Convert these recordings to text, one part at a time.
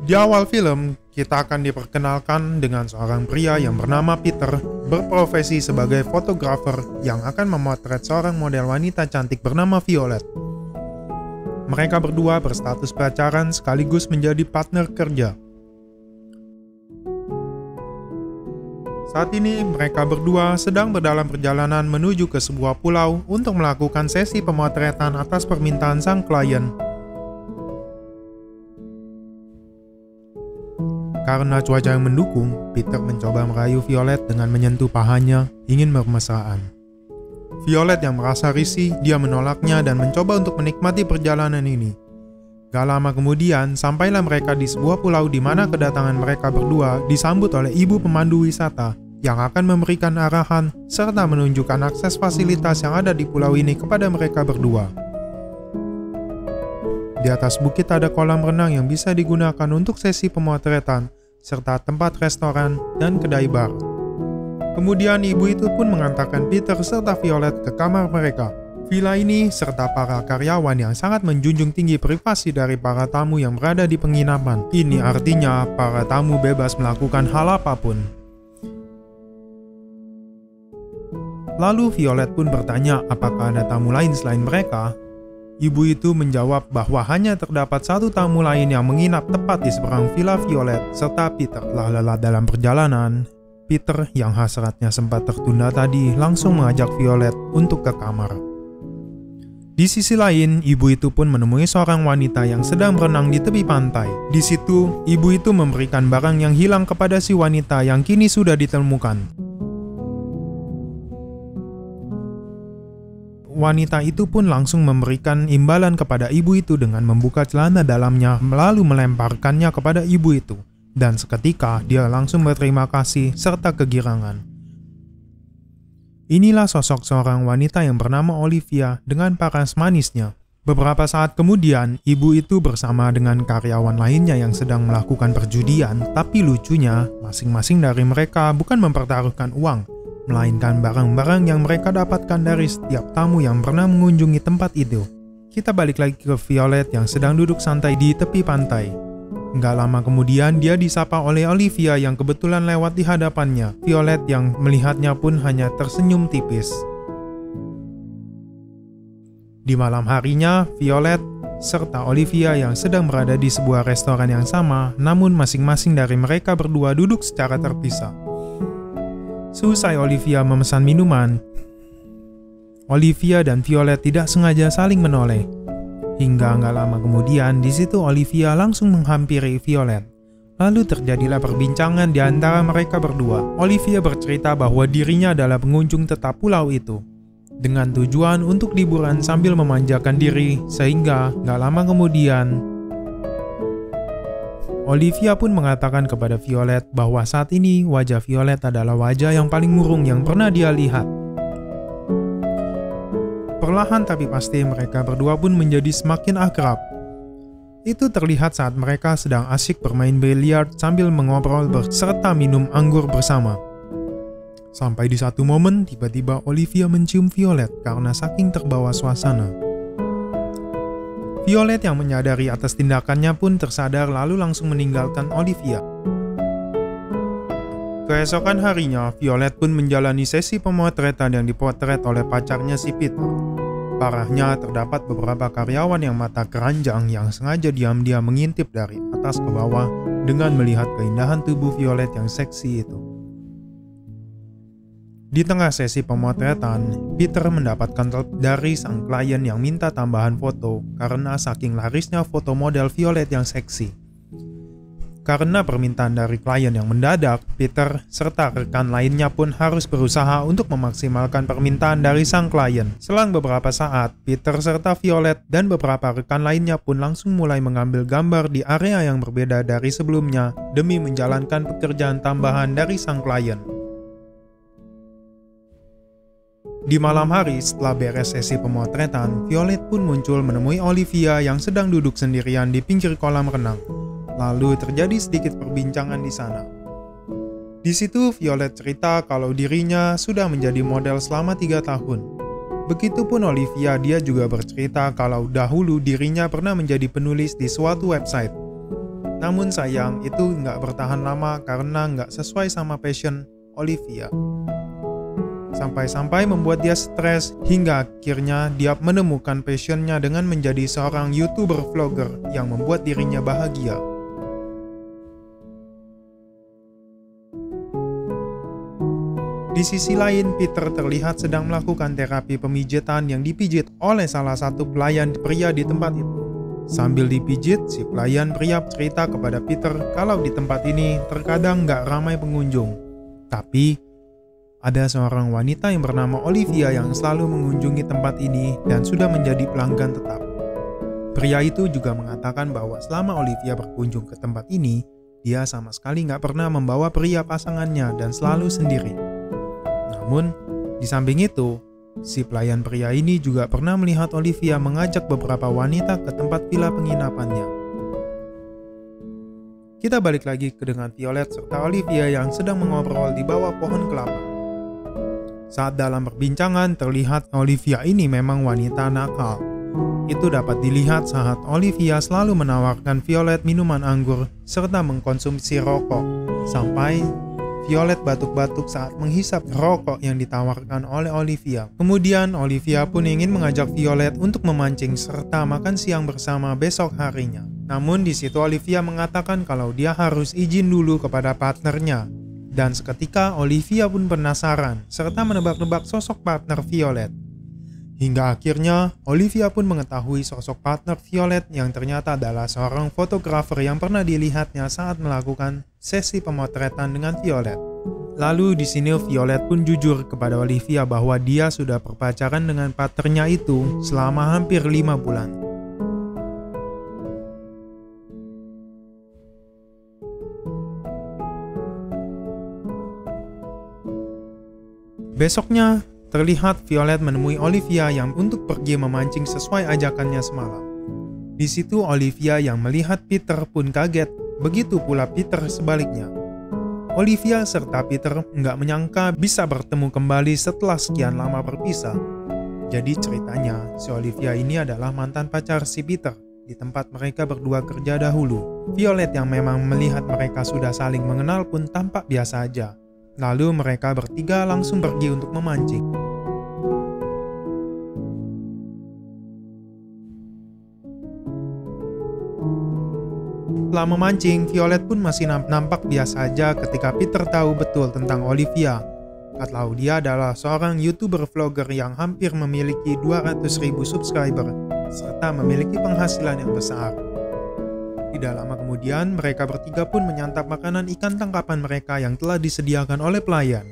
Di awal film, kita akan diperkenalkan dengan seorang pria yang bernama Peter, berprofesi sebagai fotografer yang akan memotret seorang model wanita cantik bernama Violet. Mereka berdua berstatus pacaran sekaligus menjadi partner kerja. Saat ini, mereka berdua sedang berdalam perjalanan menuju ke sebuah pulau untuk melakukan sesi pemotretan atas permintaan sang klien. Karena cuaca yang mendukung, Peter mencoba merayu Violet dengan menyentuh pahanya, ingin bermesraan. Violet yang merasa risih, dia menolaknya dan mencoba untuk menikmati perjalanan ini. Gak lama kemudian, sampailah mereka di sebuah pulau di mana kedatangan mereka berdua disambut oleh ibu pemandu wisata yang akan memberikan arahan serta menunjukkan akses fasilitas yang ada di pulau ini kepada mereka berdua. Di atas bukit ada kolam renang yang bisa digunakan untuk sesi pemotretan, serta tempat restoran dan kedai bar. Kemudian ibu itu pun mengantarkan Peter serta Violet ke kamar mereka. Villa ini serta para karyawan yang sangat menjunjung tinggi privasi dari para tamu yang berada di penginapan. Ini artinya para tamu bebas melakukan hal apapun. Lalu Violet pun bertanya apakah ada tamu lain selain mereka. Ibu itu menjawab bahwa hanya terdapat satu tamu lain yang menginap tepat di seberang Villa Violet serta Peter. Telah lelah dalam perjalanan, Peter yang hasratnya sempat tertunda tadi langsung mengajak Violet untuk ke kamar. Di sisi lain, ibu itu pun menemui seorang wanita yang sedang berenang di tepi pantai. Di situ, ibu itu memberikan barang yang hilang kepada si wanita yang kini sudah ditemukan. Wanita itu pun langsung memberikan imbalan kepada ibu itu dengan membuka celana dalamnya lalu melemparkannya kepada ibu itu. Dan seketika dia langsung berterima kasih serta kegirangan. Inilah sosok seorang wanita yang bernama Olivia dengan paras manisnya. Beberapa saat kemudian, ibu itu bersama dengan karyawan lainnya yang sedang melakukan perjudian, tapi lucunya masing-masing dari mereka bukan mempertaruhkan uang, melainkan barang-barang yang mereka dapatkan dari setiap tamu yang pernah mengunjungi tempat itu. Kita balik lagi ke Violet yang sedang duduk santai di tepi pantai. Nggak lama kemudian dia disapa oleh Olivia yang kebetulan lewat di hadapannya. Violet yang melihatnya pun hanya tersenyum tipis. Di malam harinya, Violet serta Olivia yang sedang berada di sebuah restoran yang sama, namun masing-masing dari mereka berdua duduk secara terpisah. Seusai Olivia memesan minuman, Olivia dan Violet tidak sengaja saling menoleh. Hingga nggak lama kemudian, di situ Olivia langsung menghampiri Violet. Lalu terjadilah perbincangan di antara mereka berdua. Olivia bercerita bahwa dirinya adalah pengunjung tetap pulau itu, dengan tujuan untuk liburan sambil memanjakan diri, sehingga nggak lama kemudian Olivia pun mengatakan kepada Violet bahwa saat ini wajah Violet adalah wajah yang paling murung yang pernah dia lihat. Perlahan tapi pasti mereka berdua pun menjadi semakin akrab. Itu terlihat saat mereka sedang asyik bermain biliar sambil mengobrol serta minum anggur bersama. Sampai di satu momen tiba-tiba Olivia mencium Violet karena saking terbawa suasana. Violet yang menyadari atas tindakannya pun tersadar lalu langsung meninggalkan Olivia. Keesokan harinya, Violet pun menjalani sesi pemotretan yang dipotret oleh pacarnya si Peter. Parahnya, terdapat beberapa karyawan yang mata keranjang yang sengaja diam-diam mengintip dari atas ke bawah dengan melihat keindahan tubuh Violet yang seksi itu. Di tengah sesi pemotretan, Peter mendapatkan telepon dari sang klien yang minta tambahan foto karena saking larisnya foto model Violet yang seksi. Karena permintaan dari klien yang mendadak, Peter serta rekan lainnya pun harus berusaha untuk memaksimalkan permintaan dari sang klien. Selang beberapa saat, Peter serta Violet dan beberapa rekan lainnya pun langsung mulai mengambil gambar di area yang berbeda dari sebelumnya demi menjalankan pekerjaan tambahan dari sang klien. Di malam hari, setelah beres sesi pemotretan, Violet pun muncul menemui Olivia yang sedang duduk sendirian di pinggir kolam renang. Lalu terjadi sedikit perbincangan di sana. Di situ Violet cerita kalau dirinya sudah menjadi model selama 3 tahun. Begitupun Olivia, dia juga bercerita kalau dahulu dirinya pernah menjadi penulis di suatu website. Namun sayang, itu nggak bertahan lama karena nggak sesuai sama passion Olivia. Sampai-sampai membuat dia stres hingga akhirnya dia menemukan passionnya dengan menjadi seorang YouTuber vlogger yang membuat dirinya bahagia. Di sisi lain, Peter terlihat sedang melakukan terapi pemijitan yang dipijit oleh salah satu pelayan pria di tempat itu. Sambil dipijit, si pelayan pria cerita kepada Peter kalau di tempat ini terkadang nggak ramai pengunjung. Tapi, ada seorang wanita yang bernama Olivia yang selalu mengunjungi tempat ini dan sudah menjadi pelanggan tetap. Pria itu juga mengatakan bahwa selama Olivia berkunjung ke tempat ini, dia sama sekali nggak pernah membawa pria pasangannya dan selalu sendiri. Namun, di samping itu, si pelayan pria ini juga pernah melihat Olivia mengajak beberapa wanita ke tempat villa penginapannya. Kita balik lagi ke dengan Violet serta Olivia yang sedang mengobrol di bawah pohon kelapa. Saat dalam perbincangan terlihat Olivia ini memang wanita nakal. Itu dapat dilihat saat Olivia selalu menawarkan Violet minuman anggur serta mengkonsumsi rokok, sampai Violet batuk-batuk saat menghisap rokok yang ditawarkan oleh Olivia. Kemudian Olivia pun ingin mengajak Violet untuk memancing serta makan siang bersama besok harinya. Namun di situ Olivia mengatakan kalau dia harus izin dulu kepada partnernya. Dan seketika Olivia pun penasaran serta menebak-nebak sosok partner Violet. Hingga akhirnya Olivia pun mengetahui sosok partner Violet yang ternyata adalah seorang fotografer yang pernah dilihatnya saat melakukan sesi pemotretan dengan Violet. Lalu di sini Violet pun jujur kepada Olivia bahwa dia sudah berpacaran dengan partnernya itu selama hampir 5 bulan. Besoknya, terlihat Violet menemui Olivia yang untuk pergi memancing sesuai ajakannya semalam. Di situ Olivia yang melihat Peter pun kaget, begitu pula Peter sebaliknya. Olivia serta Peter nggak menyangka bisa bertemu kembali setelah sekian lama berpisah. Jadi ceritanya, si Olivia ini adalah mantan pacar si Peter di tempat mereka berdua kerja dahulu. Violet yang memang melihat mereka sudah saling mengenal pun tampak biasa aja. Lalu mereka bertiga langsung pergi untuk memancing. Setelah memancing, Violet pun masih nampak biasa aja ketika Peter tahu betul tentang Olivia. Kalau dia adalah seorang YouTuber vlogger yang hampir memiliki 200.000 subscriber, serta memiliki penghasilan yang besar. Tidak lama kemudian, mereka bertiga pun menyantap makanan ikan tangkapan mereka yang telah disediakan oleh pelayan.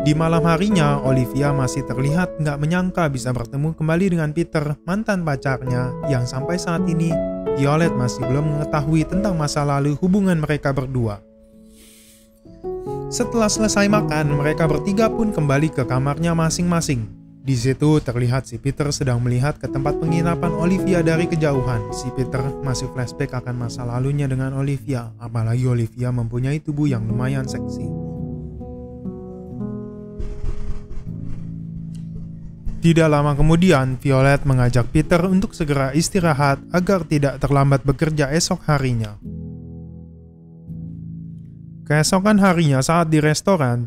Di malam harinya, Olivia masih terlihat nggak menyangka bisa bertemu kembali dengan Peter, mantan pacarnya, yang sampai saat ini, Violet masih belum mengetahui tentang masa lalu hubungan mereka berdua. Setelah selesai makan, mereka bertiga pun kembali ke kamarnya masing-masing. Di situ terlihat si Peter sedang melihat ke tempat penginapan Olivia dari kejauhan. Si Peter masih flashback akan masa lalunya dengan Olivia, apalagi Olivia mempunyai tubuh yang lumayan seksi. Tidak lama kemudian, Violet mengajak Peter untuk segera istirahat agar tidak terlambat bekerja esok harinya. Keesokan harinya saat di restoran,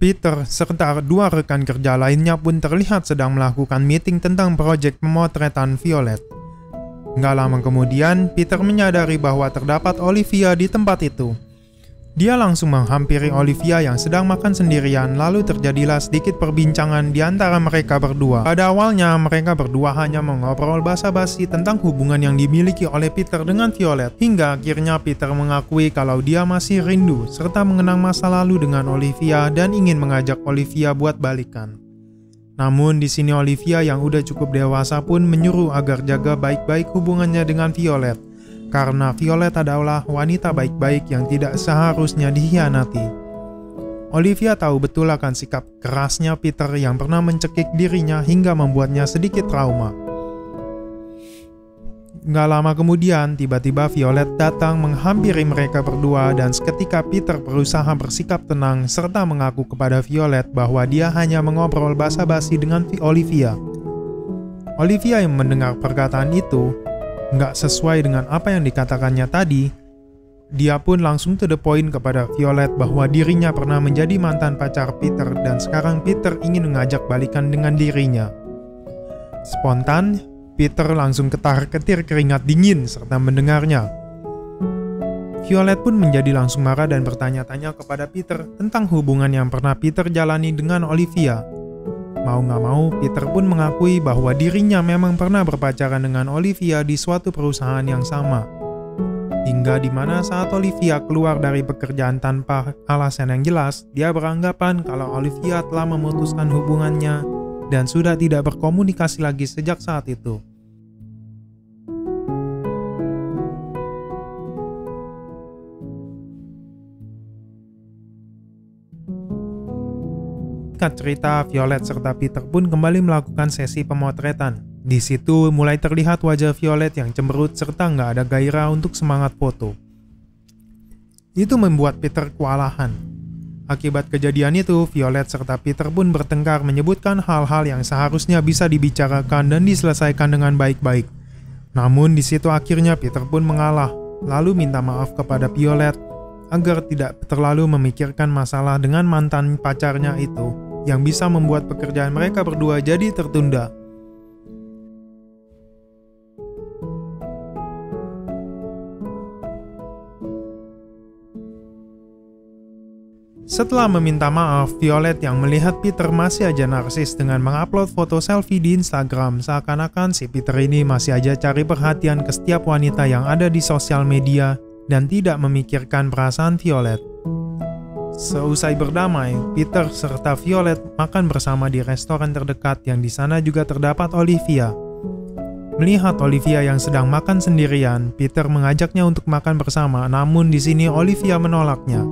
Peter serta dua rekan kerja lainnya pun terlihat sedang melakukan meeting tentang proyek pemotretan Violet. Nggak lama kemudian, Peter menyadari bahwa terdapat Olivia di tempat itu. Dia langsung menghampiri Olivia yang sedang makan sendirian, lalu terjadilah sedikit perbincangan di antara mereka berdua. Pada awalnya, mereka berdua hanya mengobrol basa-basi tentang hubungan yang dimiliki oleh Peter dengan Violet, hingga akhirnya Peter mengakui kalau dia masih rindu serta mengenang masa lalu dengan Olivia dan ingin mengajak Olivia buat balikan. Namun di sini Olivia yang udah cukup dewasa pun menyuruh agar jaga baik-baik hubungannya dengan Violet. Karena Violet adalah wanita baik-baik yang tidak seharusnya dikhianati. Olivia tahu betul akan sikap kerasnya Peter yang pernah mencekik dirinya hingga membuatnya sedikit trauma. Nggak lama kemudian, tiba-tiba Violet datang menghampiri mereka berdua dan seketika Peter berusaha bersikap tenang serta mengaku kepada Violet bahwa dia hanya mengobrol basa-basi dengan Olivia. Olivia yang mendengar perkataan itu nggak sesuai dengan apa yang dikatakannya tadi. Dia pun langsung to the point kepada Violet bahwa dirinya pernah menjadi mantan pacar Peter dan sekarang Peter ingin mengajak balikan dengan dirinya. Spontan, Peter langsung ketar-ketir keringat dingin serta mendengarnya. Violet pun menjadi langsung marah dan bertanya-tanya kepada Peter tentang hubungan yang pernah Peter jalani dengan Olivia. Mau nggak mau, Peter pun mengakui bahwa dirinya memang pernah berpacaran dengan Olivia di suatu perusahaan yang sama. Hingga dimana saat Olivia keluar dari pekerjaan tanpa alasan yang jelas, dia beranggapan kalau Olivia telah memutuskan hubungannya dan sudah tidak berkomunikasi lagi sejak saat itu. Singkat cerita, Violet serta Peter pun kembali melakukan sesi pemotretan. Di situ mulai terlihat wajah Violet yang cemberut serta nggak ada gairah untuk semangat foto. Itu membuat Peter kewalahan. Akibat kejadian itu, Violet serta Peter pun bertengkar menyebutkan hal-hal yang seharusnya bisa dibicarakan dan diselesaikan dengan baik-baik. Namun di situ akhirnya Peter pun mengalah, lalu minta maaf kepada Violet agar tidak terlalu memikirkan masalah dengan mantan pacarnya itu yang bisa membuat pekerjaan mereka berdua jadi tertunda. Setelah meminta maaf, Violet yang melihat Peter masih aja narsis dengan mengupload foto selfie di Instagram, seakan-akan si Peter ini masih aja cari perhatian ke setiap wanita yang ada di sosial media dan tidak memikirkan perasaan Violet. Seusai berdamai, Peter serta Violet makan bersama di restoran terdekat yang di sana juga terdapat Olivia. Melihat Olivia yang sedang makan sendirian, Peter mengajaknya untuk makan bersama, namun di sini Olivia menolaknya.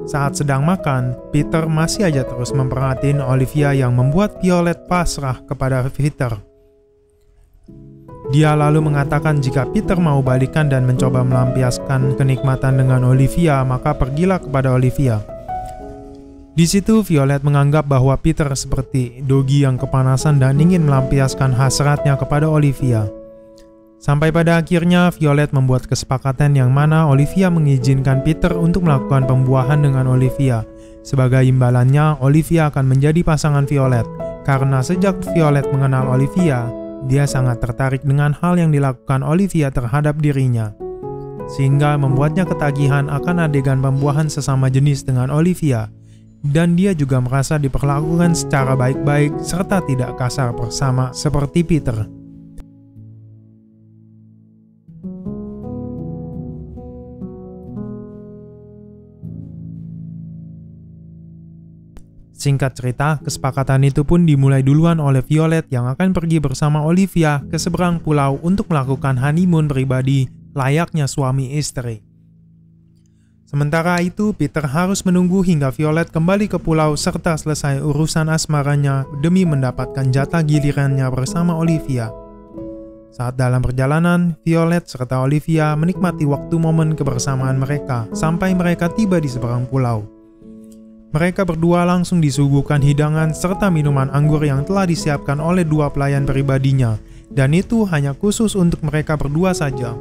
Saat sedang makan, Peter masih aja terus memperhatiin Olivia yang membuat Violet pasrah kepada Peter. Dia lalu mengatakan jika Peter mau balikan dan mencoba melampiaskan kenikmatan dengan Olivia, maka pergilah kepada Olivia. Di situ Violet menganggap bahwa Peter seperti Doggy yang kepanasan dan ingin melampiaskan hasratnya kepada Olivia. Sampai pada akhirnya Violet membuat kesepakatan yang mana Olivia mengizinkan Peter untuk melakukan pembuahan dengan Olivia. Sebagai imbalannya, Olivia akan menjadi pasangan Violet. Karena sejak Violet mengenal Olivia, dia sangat tertarik dengan hal yang dilakukan Olivia terhadap dirinya. Sehingga membuatnya ketagihan akan adegan pembuahan sesama jenis dengan Olivia. Dan dia juga merasa diperlakukan secara baik-baik serta tidak kasar bersama seperti Peter. Singkat cerita, kesepakatan itu pun dimulai duluan oleh Violet yang akan pergi bersama Olivia ke seberang pulau untuk melakukan honeymoon pribadi layaknya suami istri. Sementara itu, Peter harus menunggu hingga Violet kembali ke pulau serta selesai urusan asmaranya demi mendapatkan jatah gilirannya bersama Olivia. Saat dalam perjalanan, Violet serta Olivia menikmati waktu momen kebersamaan mereka sampai mereka tiba di seberang pulau. Mereka berdua langsung disuguhkan hidangan serta minuman anggur yang telah disiapkan oleh dua pelayan pribadinya, dan itu hanya khusus untuk mereka berdua saja.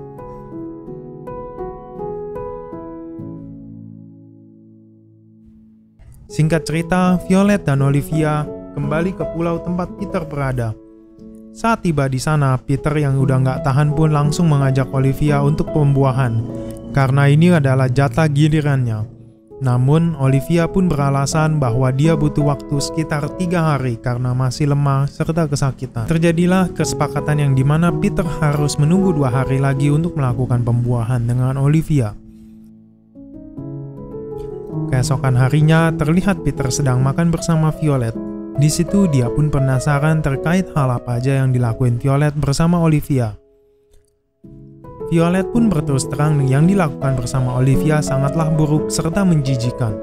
Singkat cerita, Violet dan Olivia kembali ke pulau tempat Peter berada. Saat tiba di sana, Peter yang udah nggak tahan pun langsung mengajak Olivia untuk pembuahan, karena ini adalah jatah gilirannya. Namun, Olivia pun beralasan bahwa dia butuh waktu sekitar 3 hari karena masih lemah serta kesakitan. Terjadilah kesepakatan yang dimana Peter harus menunggu 2 hari lagi untuk melakukan pembuahan dengan Olivia. Keesokan harinya, terlihat Peter sedang makan bersama Violet. Di situ dia pun penasaran terkait hal apa aja yang dilakuin Violet bersama Olivia. Violet pun berterus terang yang dilakukan bersama Olivia sangatlah buruk serta menjijikan.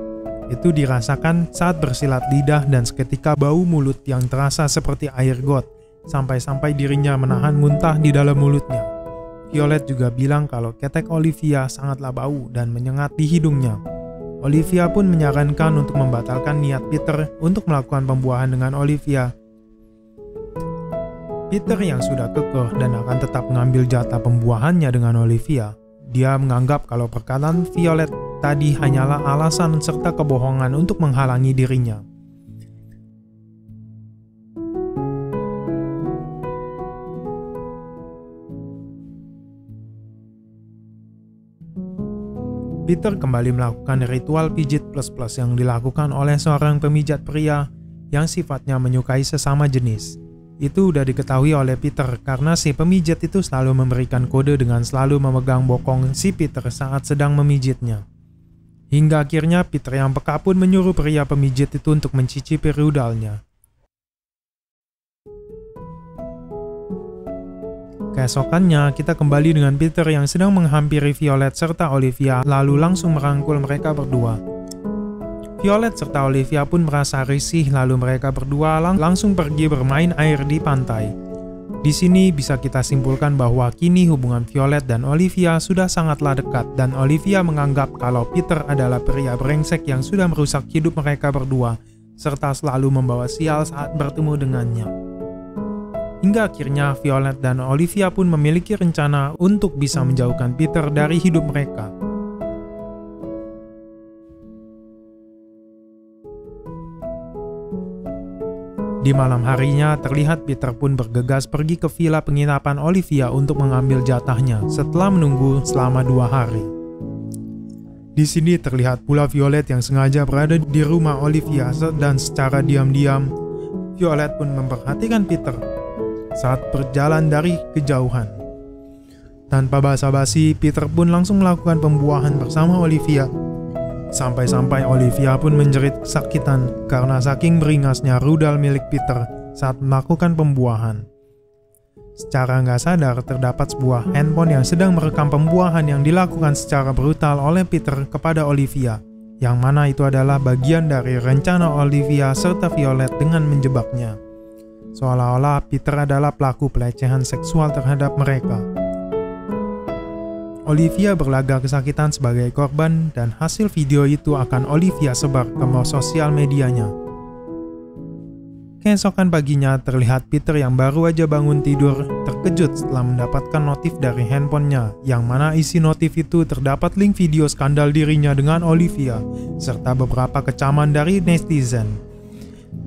itu dirasakan saat bersilat lidah dan seketika bau mulut yang terasa seperti air got, sampai-sampai dirinya menahan muntah di dalam mulutnya. Violet juga bilang kalau ketek Olivia sangatlah bau dan menyengat di hidungnya. Olivia pun menyarankan untuk membatalkan niat Peter untuk melakukan pembuahan dengan Olivia. Peter yang sudah kekeh dan akan tetap mengambil jatah pembuahannya dengan Olivia. Dia menganggap kalau perkataan Violet tadi hanyalah alasan serta kebohongan untuk menghalangi dirinya. Peter kembali melakukan ritual pijit plus-plus yang dilakukan oleh seorang pemijat pria yang sifatnya menyukai sesama jenis. Itu udah diketahui oleh Peter karena si pemijat itu selalu memberikan kode dengan selalu memegang bokong si Peter saat sedang memijitnya. Hingga akhirnya Peter yang peka pun menyuruh pria pemijit itu untuk mencicipi rudalnya. Keesokannya, kita kembali dengan Peter yang sedang menghampiri Violet serta Olivia, lalu langsung merangkul mereka berdua. Violet serta Olivia pun merasa risih, lalu mereka berdua langsung pergi bermain air di pantai. Di sini bisa kita simpulkan bahwa kini hubungan Violet dan Olivia sudah sangatlah dekat, dan Olivia menganggap kalau Peter adalah pria brengsek yang sudah merusak hidup mereka berdua, serta selalu membawa sial saat bertemu dengannya. Hingga akhirnya Violet dan Olivia pun memiliki rencana untuk bisa menjauhkan Peter dari hidup mereka. Di malam harinya, terlihat Peter pun bergegas pergi ke villa penginapan Olivia untuk mengambil jatahnya setelah menunggu selama 2 hari. Di sini terlihat pula Violet yang sengaja berada di rumah Olivia dan secara diam-diam, Violet pun memperhatikan Peter saat berjalan dari kejauhan. Tanpa basa-basi, Peter pun langsung melakukan pembuahan bersama Olivia. Sampai-sampai Olivia pun menjerit kesakitan karena saking beringasnya rudal milik Peter saat melakukan pembuahan. Secara nggak sadar, terdapat sebuah handphone yang sedang merekam pembuahan yang dilakukan secara brutal oleh Peter kepada Olivia, yang mana itu adalah bagian dari rencana Olivia serta Violet dengan menjebaknya. Seolah-olah Peter adalah pelaku pelecehan seksual terhadap mereka. Olivia berlagak kesakitan sebagai korban dan hasil video itu akan Olivia sebar ke sosial medianya. Keesokan paginya terlihat Peter yang baru aja bangun tidur terkejut setelah mendapatkan notif dari handphonenya, yang mana isi notif itu terdapat link video skandal dirinya dengan Olivia serta beberapa kecaman dari netizen.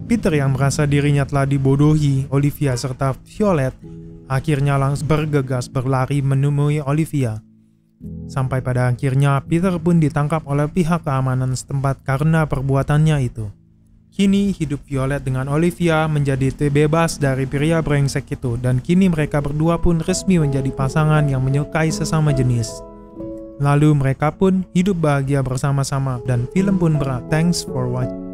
Peter yang merasa dirinya telah dibodohi Olivia serta Violet akhirnya langsung bergegas berlari menemui Olivia. Sampai pada akhirnya Peter pun ditangkap oleh pihak keamanan setempat karena perbuatannya itu. Kini hidup Violet dengan Olivia menjadi terbebas dari pria brengsek itu, dan kini mereka berdua pun resmi menjadi pasangan yang menyukai sesama jenis. Lalu mereka pun hidup bahagia bersama-sama dan film pun berakhir. Thanks for watching.